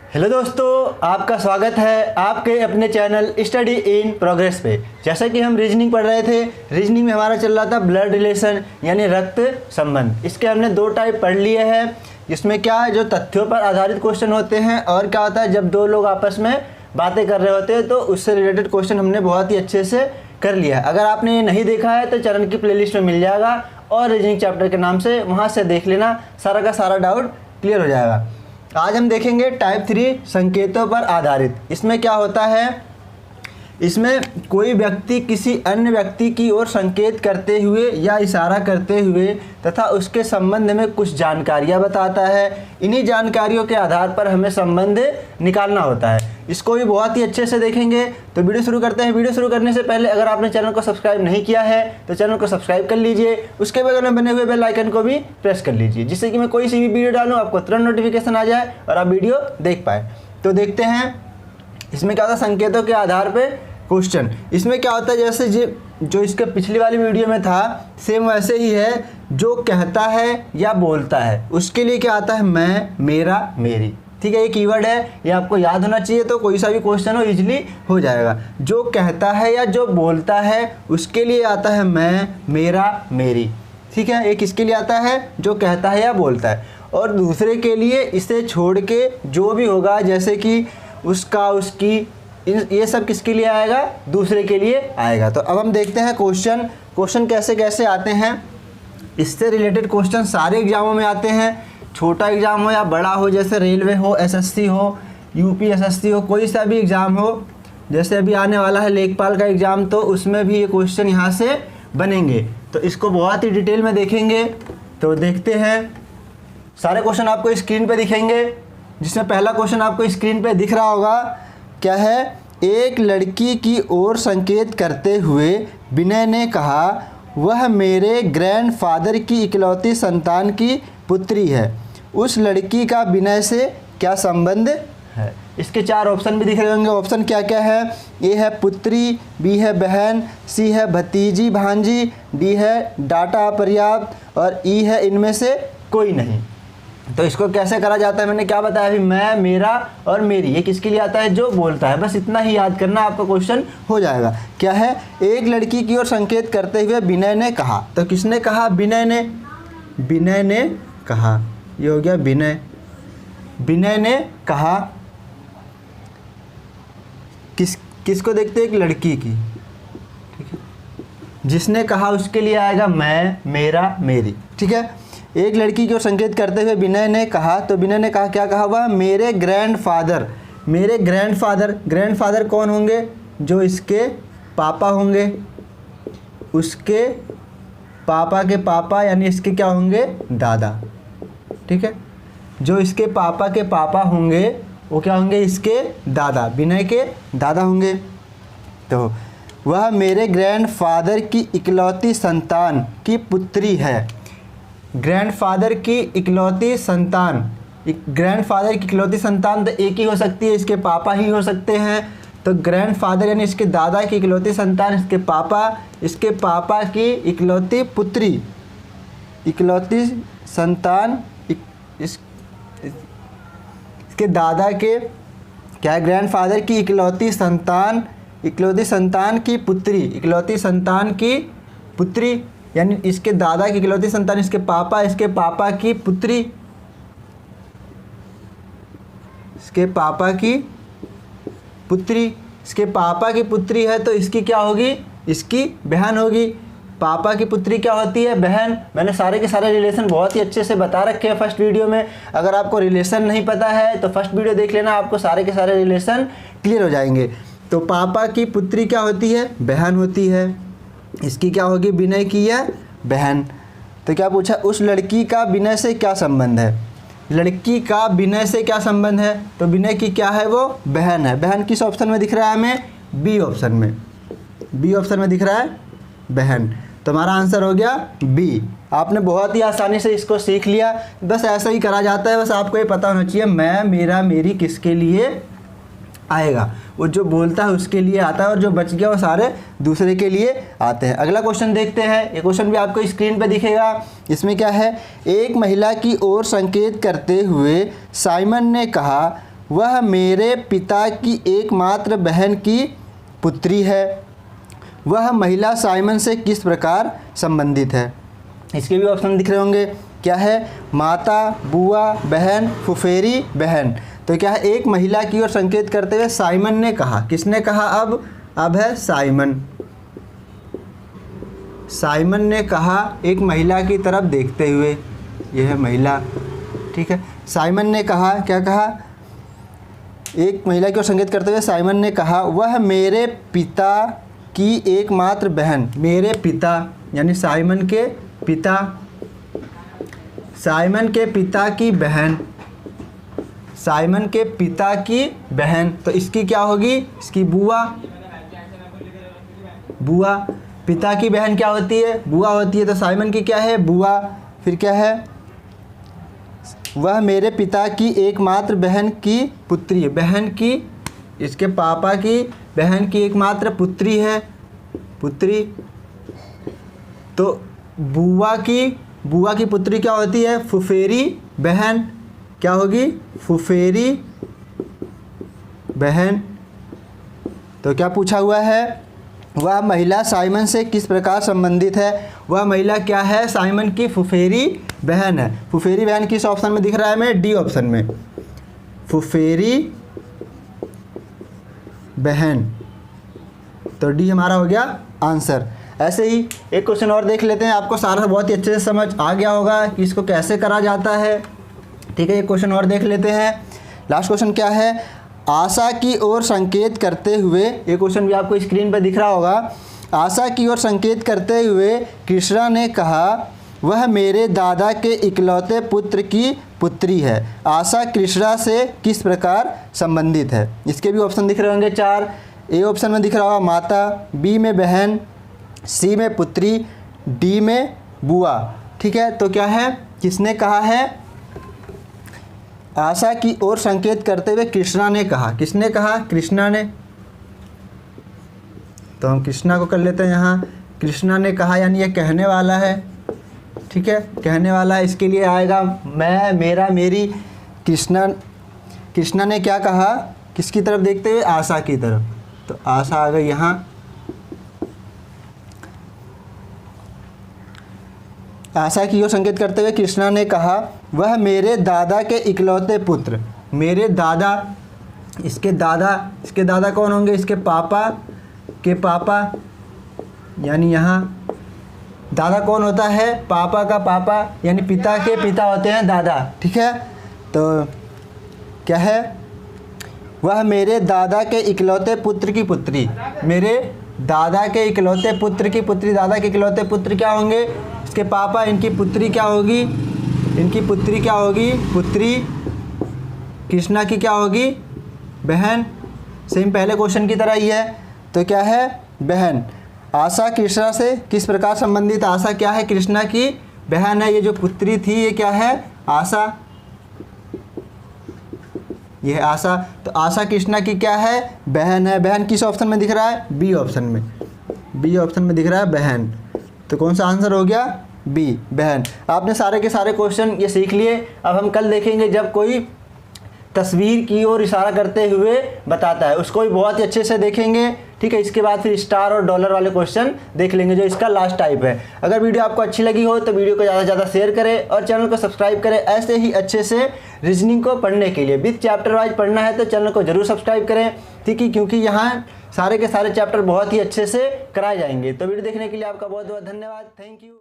Hello दोस्तों, आपका स्वागत है आपके अपने चैनल स्टडी इन प्रोग्रेस पे। जैसा कि हम रीजनिंग पढ़ रहे थे, रीजनिंग में हमारा चल रहा था ब्लड रिलेशन यानी रक्त संबंध। इसके हमने दो टाइप पढ़ लिए हैं, जिसमें क्या है जो तथ्यों पर आधारित क्वेश्चन होते हैं, और क्या होता है जब दो लोग आपस में बातें कर रहे होते हैं तो उससे रिलेटेड क्वेश्चन हमने बहुत ही अच्छे से कर लिया है। अगर आपने ये नहीं देखा है तो चैनल की प्लेलिस्ट में मिल जाएगा और रीजनिंग चैप्टर के नाम से वहाँ से देख लेना, सारा का सारा डाउट क्लियर हो जाएगा। आज हम देखेंगे टाइप 3 संकेतों पर आधारित। इसमें क्या होता है, इसमें कोई व्यक्ति किसी अन्य व्यक्ति की ओर संकेत करते हुए या इशारा करते हुए तथा उसके संबंध में कुछ जानकारियां बताता है। इन्हीं जानकारियों के आधार पर हमें संबंध निकालना होता है। इसको भी बहुत ही अच्छे से देखेंगे। तो वीडियो शुरू करते हैं। वीडियो शुरू करने से पहले अगर आपने चैनल को सब्सक्राइब नहीं किया है तो चैनल को सब्सक्राइब कर लीजिए, उसके बगल में बने हुए बेल आइकन को भी प्रेस कर लीजिए, जिससे कि मैं कोई सी भी वीडियो डालूँ आपको तुरंत नोटिफिकेशन आ जाए और आप वीडियो देख पाए। तो देखते हैं इसमें क्या होता है संकेतों के आधार पर क्वेश्चन। इसमें क्या होता है, जैसे जो इसके पिछली वाली वीडियो में था सेम वैसे ही है। जो कहता है या बोलता है उसके लिए क्या आता है, मैं, मेरा, मेरी। ठीक है, ये कीवर्ड है, ये आपको याद होना चाहिए, तो कोई सा भी क्वेश्चन हो इजीली हो जाएगा। जो कहता है या जो बोलता है उसके लिए आता है मैं, मेरा, मेरी। ठीक है, एक इसके लिए आता है जो कहता है या बोलता है, और दूसरे के लिए इसे छोड़ के जो भी होगा, जैसे कि उसका, उसकी, ये सब किसके लिए आएगा, दूसरे के लिए आएगा। तो अब हम देखते हैं क्वेश्चन कैसे कैसे आते हैं। इससे रिलेटेड क्वेश्चन सारे एग्जामों में आते हैं, छोटा एग्जाम हो या बड़ा हो, जैसे रेलवे हो, एसएससी हो, यूपीएसएससी हो, कोई सा भी एग्ज़ाम हो। जैसे अभी आने वाला है लेखपाल का एग्ज़ाम, तो उसमें भी ये क्वेश्चन यहाँ से बनेंगे। तो इसको बहुत ही डिटेल में देखेंगे। तो देखते हैं, सारे क्वेश्चन आपको स्क्रीन पर दिखेंगे, जिसमें पहला क्वेश्चन आपको स्क्रीन पर दिख रहा होगा। क्या है, एक लड़की की ओर संकेत करते हुए विनय ने कहा, वह मेरे ग्रैंडफादर की इकलौती संतान की पुत्री है। उस लड़की का विनय से क्या संबंध है। इसके 4 ऑप्शन भी दिख रहे होंगे। ऑप्शन क्या क्या है, ए है पुत्री, बी है बहन, सी है भतीजी भांजी, डी है डाटा अपर्याप्त, और ई है इनमें से कोई नहीं। तो इसको कैसे करा जाता है मैंने क्या बताया अभी, मैं, मेरा और मेरी। ये किसके लिए आता है, जो बोलता है। बस इतना ही याद करना, आपका क्वेश्चन हो जाएगा। क्या है, एक लड़की की ओर संकेत करते हुए विनय ने कहा। तो किसने कहा, विनय ने कहा। ये हो गया विनय ने कहा। किसको देखते हैं, एक लड़की की। ठीक है, जिसने कहा उसके लिए आएगा मैं, मेरा, मेरी। ठीक है, एक लड़की की ओर संकेत करते हुए विनय ने कहा। तो विनय ने कहा, क्या कहा, वह मेरे ग्रैंडफादर कौन होंगे, जो इसके पापा होंगे, उसके पापा के पापा, यानी इसके क्या होंगे, दादा। ठीक है, जो इसके पापा के पापा होंगे वो क्या होंगे, इसके दादा, विनय के दादा होंगे। तो वह मेरे ग्रैंडफादर की इकलौती संतान की पुत्री है। ग्रैंडफादर की इकलौती संतान, ग्रैंडफादर की इकलौती संतान तो एक ही हो सकती है, इसके पापा ही हो सकते हैं। तो ग्रैंडफादर यानी इसके दादा की इकलौती संतान इसके पापा की इकलौती पुत्री, इकलौती संतान इसके दादा के क्या है, ग्रैंडफादर की इकलौती संतान की पुत्री, इकलौती संतान की पुत्री, यानी इसके दादा की इकलौती संतान इसके पापा की पुत्री, इसके पापा की पुत्री है। तो इसकी क्या होगी, इसकी बहन होगी। पापा की पुत्री क्या होती है, बहन। मैंने सारे के सारे रिलेशन बहुत ही अच्छे से बता रखे हैं फर्स्ट वीडियो में। अगर आपको रिलेशन नहीं पता है तो फर्स्ट वीडियो देख लेना, आपको सारे के सारे रिलेशन क्लियर हो जाएंगे। तो पापा की पुत्री क्या होती है, बहन होती है। इसकी क्या होगी, विनय की है बहन। तो क्या पूछा, उस लड़की का विनय से क्या संबंध है। लड़की का विनय से क्या संबंध है, तो विनय की क्या है, वो बहन है। बहन किस ऑप्शन में दिख रहा है हमें, बी ऑप्शन में दिख रहा है बहन। तो हमारा आंसर हो गया बी। आपने बहुत ही आसानी से इसको सीख लिया। बस ऐसा ही करा जाता है, बस आपको ये पता होना चाहिए मैं, मेरा, मेरी किसके लिए आएगा। वो जो बोलता है उसके लिए आता है, और जो बच गया वो सारे दूसरे के लिए आते हैं। अगला क्वेश्चन देखते हैं। ये क्वेश्चन भी आपको स्क्रीन पे दिखेगा। इसमें क्या है, एक महिला की ओर संकेत करते हुए साइमन ने कहा, वह मेरे पिता की एकमात्र बहन की पुत्री है। वह महिला साइमन से किस प्रकार संबंधित है? इसके भी ऑप्शन दिख रहे होंगे। क्या है? माता, बुआ, बहन, फुफेरी, बहन। तो क्या है? एक महिला की ओर संकेत करते हुए साइमन ने कहा। किसने कहा? अब है साइमन। साइमन ने कहा एक महिला की तरफ देखते हुए, यह है महिला, ठीक है। साइमन ने कहा, क्या कहा? एक महिला की ओर संकेत करते हुए साइमन ने कहा, वह मेरे पिता की एकमात्र बहन। मेरे पिता यानी साइमन के पिता, साइमन के पिता की बहन, साइमन के पिता की बहन। तो इसकी क्या होगी? इसकी बुआ। बुआ, पिता की बहन क्या होती है? बुआ होती है। तो साइमन की क्या है? बुआ। फिर क्या है? वह मेरे पिता की एकमात्र बहन की पुत्री है। बहन की, इसके पापा की बहन की एकमात्र पुत्री है, पुत्री। तो बुआ की पुत्री क्या होती है? फुफेरी बहन। क्या होगी? फुफेरी बहन। तो क्या पूछा हुआ है? वह महिला साइमन से किस प्रकार संबंधित है? वह महिला क्या है? साइमन की फुफेरी बहन है। फुफेरी बहन किस ऑप्शन में दिख रहा है हमें? डी ऑप्शन में, फुफेरी बहन। तो डी हमारा हो गया आंसर। ऐसे ही एक क्वेश्चन और देख लेते हैं। आपको सारा बहुत ही अच्छे से समझ आ गया होगा कि इसको कैसे करा जाता है, ठीक है। एक क्वेश्चन और देख लेते हैं। लास्ट क्वेश्चन क्या है? आशा की ओर संकेत करते हुए, ये क्वेश्चन भी आपको स्क्रीन पर दिख रहा होगा। आशा की ओर संकेत करते हुए कृष्णा ने कहा, वह मेरे दादा के इकलौते पुत्र की पुत्री है। आशा कृष्णा से किस प्रकार संबंधित है? इसके भी ऑप्शन दिख रहे होंगे 4। ए ऑप्शन में दिख रहा होगा माता, बी में बहन, सी में पुत्री, डी में बुआ, ठीक है। तो क्या है? किसने कहा है? आशा की ओर संकेत करते हुए कृष्णा ने कहा। किसने कहा? कृष्णा ने। तो हम कृष्णा को कर लेते हैं यहाँ। कृष्णा ने कहा यानी ये कहने वाला है, ठीक है, कहने वाला है। इसके लिए आएगा मैं, मेरा, मेरी। कृष्णा ने क्या कहा? किसकी तरफ देखते हुए? आशा की तरफ। तो आशा आ गई यहाँ। आशा की ओर संकेत करते हुए कृष्णा ने कहा, वह मेरे दादा के इकलौते पुत्र। मेरे दादा, इसके दादा कौन होंगे? इसके पापा के पापा, यानी यहाँ दादा कौन होता है? पापा का पापा, यानी पिता के पिता होते हैं दादा, ठीक है। तो क्या है? वह मेरे दादा के इकलौते पुत्र की पुत्री। मेरे दादा के इकलौते पुत्र की पुत्री। दादा के इकलौते पुत्र क्या होंगे? इसके पापा। इनकी पुत्री क्या होगी? इनकी पुत्री क्या होगी? पुत्री। कृष्णा की क्या होगी? बहन। सेम पहले क्वेश्चन की तरह ही है। तो क्या है? बहन। आशा कृष्णा से किस प्रकार संबंधित? आशा क्या है? कृष्णा की बहन है। ये जो पुत्री थी ये क्या है? आशा। ये है आशा। तो आशा कृष्णा की क्या है? बहन है। बहन किस ऑप्शन में दिख रहा है? बी ऑप्शन में। बी ऑप्शन में दिख रहा है बहन। तो कौन सा आंसर हो गया? बी, बहन। आपने सारे के सारे क्वेश्चन ये सीख लिए। अब हम कल देखेंगे जब कोई तस्वीर की ओर इशारा करते हुए बताता है, उसको भी बहुत ही अच्छे से देखेंगे, ठीक है। इसके बाद फिर स्टार और डॉलर वाले क्वेश्चन देख लेंगे जो इसका लास्ट टाइप है। अगर वीडियो आपको अच्छी लगी हो तो वीडियो को ज़्यादा से ज़्यादा शेयर करें और चैनल को सब्सक्राइब करें ऐसे ही अच्छे से रीजनिंग को पढ़ने के लिए। विथ चैप्टर वाइज पढ़ना है तो चैनल को जरूर सब्सक्राइब करें, ठीक है, क्योंकि यहाँ सारे के सारे चैप्टर बहुत ही अच्छे से कराए जाएंगे। तो वीडियो देखने के लिए आपका बहुत बहुत धन्यवाद। Thank you.